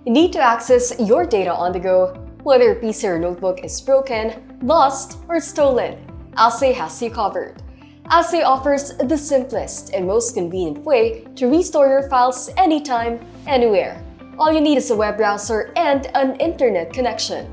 You need to access your data on the go, whether your PC or notebook is broken, lost, or stolen. Ahsay has you covered. Ahsay offers the simplest and most convenient way to restore your files anytime, anywhere. All you need is a web browser and an internet connection.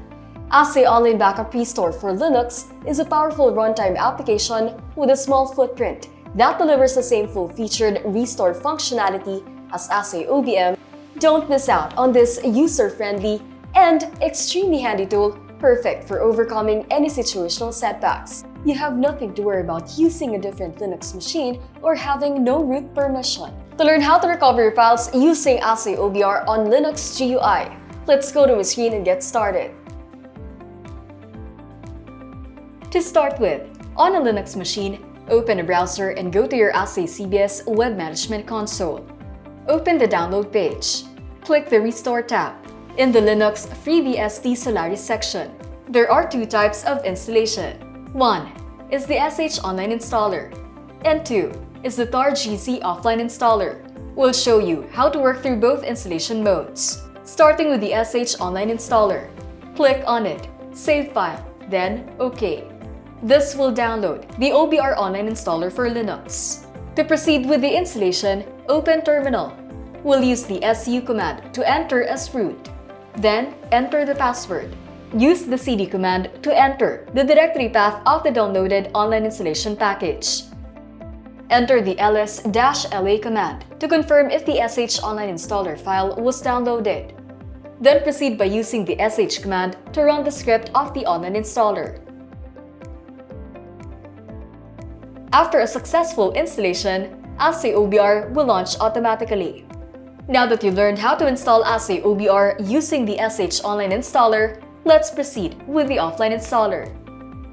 Ahsay Online Backup Restore for Linux is a powerful runtime application with a small footprint that delivers the same full-featured restore functionality as AhsayOBM. Don't miss out on this user-friendly and extremely handy tool, perfect for overcoming any situational setbacks. You have nothing to worry about using a different Linux machine or having no root permission. To learn how to recover your files using AhsayOBR on Linux GUI, let's go to my screen and get started. To start with, on a Linux machine, open a browser and go to your Ahsay CBS Web Management Console. Open the download page. Click the Restore tab. In the Linux FreeBSD Solaris section, there are two types of installation. One is the SH Online Installer, and two is the tar-gz Offline Installer. We'll show you how to work through both installation modes. Starting with the SH Online Installer, click on it, save file, then OK. This will download the OBR Online Installer for Linux. To proceed with the installation, open Terminal. We'll use the su command to enter as root. Then, enter the password. Use the cd command to enter the directory path of the downloaded online installation package. Enter the ls-la command to confirm if the sh online installer file was downloaded. Then proceed by using the sh command to run the script of the online installer. After a successful installation, AhsayOBR will launch automatically. Now that you've learned how to install AhsayOBR using the sh online installer, let's proceed with the offline installer.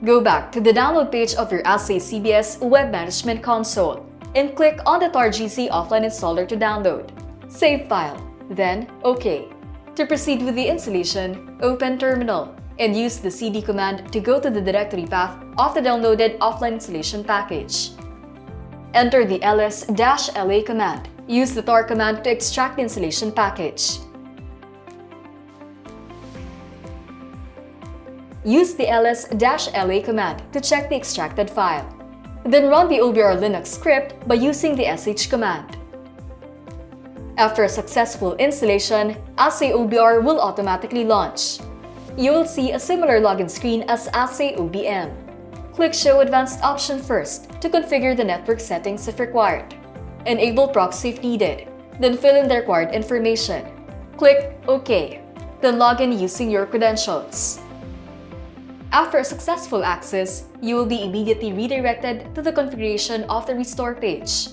Go back to the download page of your Ahsay CBS Web Management Console and click on the tar-gz Offline Installer to download. Save file, then OK. To proceed with the installation, open Terminal and use the cd command to go to the directory path of the downloaded offline installation package. Enter the ls-la command. Use the tar command to extract the installation package. Use the ls-la command to check the extracted file. Then run the OBR Linux script by using the sh command. After a successful installation, AhsayOBR will automatically launch. You will see a similar login screen as AhsayOBM. Click Show Advanced option first to configure the network settings if required. Enable proxy if needed, then fill in the required information. Click OK, then log in using your credentials. After a successful access, you will be immediately redirected to the configuration of the restore page.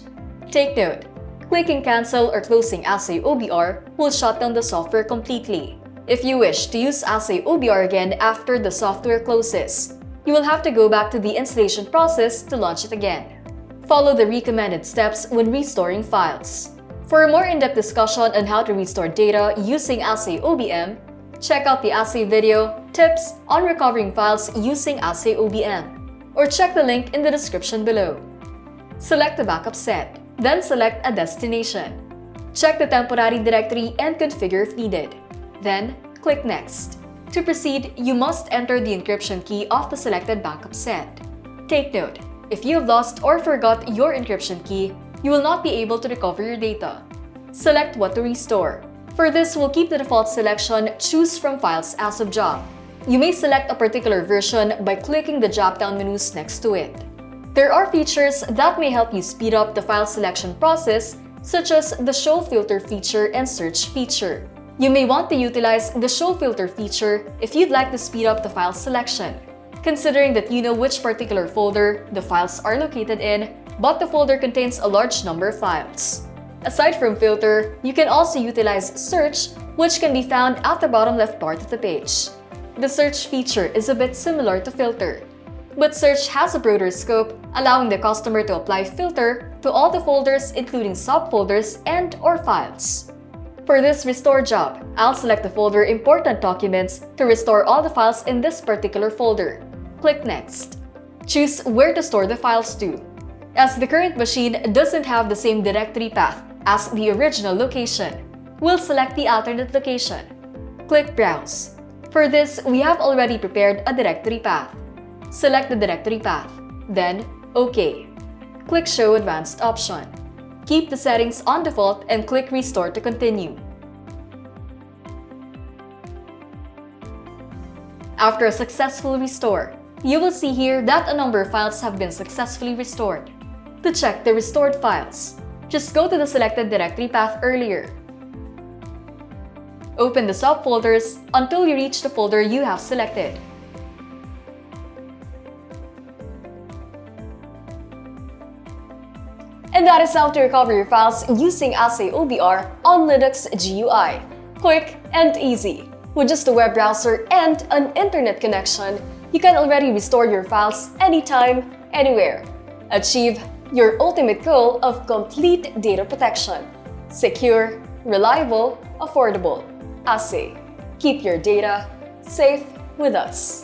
Take note, clicking Cancel or closing AhsayOBR will shut down the software completely. If you wish to use AhsayOBR again after the software closes, you will have to go back to the installation process to launch it again. Follow the recommended steps when restoring files. For a more in-depth discussion on how to restore data using AhsayOBM, check out the Ahsay video, Tips on Recovering Files using AhsayOBM, or check the link in the description below. Select the backup set, then select a destination. Check the temporary directory and configure if needed. Then, click Next. To proceed, you must enter the encryption key of the selected backup set. Take note, if you have lost or forgot your encryption key, you will not be able to recover your data. Select what to restore. For this, we'll keep the default selection Choose from Files as of job. You may select a particular version by clicking the drop-down menus next to it. There are features that may help you speed up the file selection process, such as the Show Filter feature and Search feature. You may want to utilize the Show Filter feature if you'd like to speed up the file selection, considering that you know which particular folder the files are located in, but the folder contains a large number of files. Aside from Filter, you can also utilize Search, which can be found at the bottom left part of the page. The Search feature is a bit similar to Filter, but Search has a broader scope, allowing the customer to apply Filter to all the folders, including subfolders and/or files. For this restore job, I'll select the folder Important Documents to restore all the files in this particular folder. Click Next. Choose where to store the files to. As the current machine doesn't have the same directory path as the original location, we'll select the alternate location. Click Browse. For this, we have already prepared a directory path. Select the directory path, then OK. Click Show Advanced option. Keep the settings on default and click Restore to continue. After a successful restore, you will see here that a number of files have been successfully restored. To check the restored files, just go to the selected directory path earlier. Open the subfolders until you reach the folder you have selected. And that is how to recover your files using AhsayOBR on Linux GUI. Quick and easy. With just a web browser and an internet connection, you can already restore your files anytime, anywhere. Achieve your ultimate goal of complete data protection. Secure, reliable, affordable. Ahsay. Keep your data safe with us.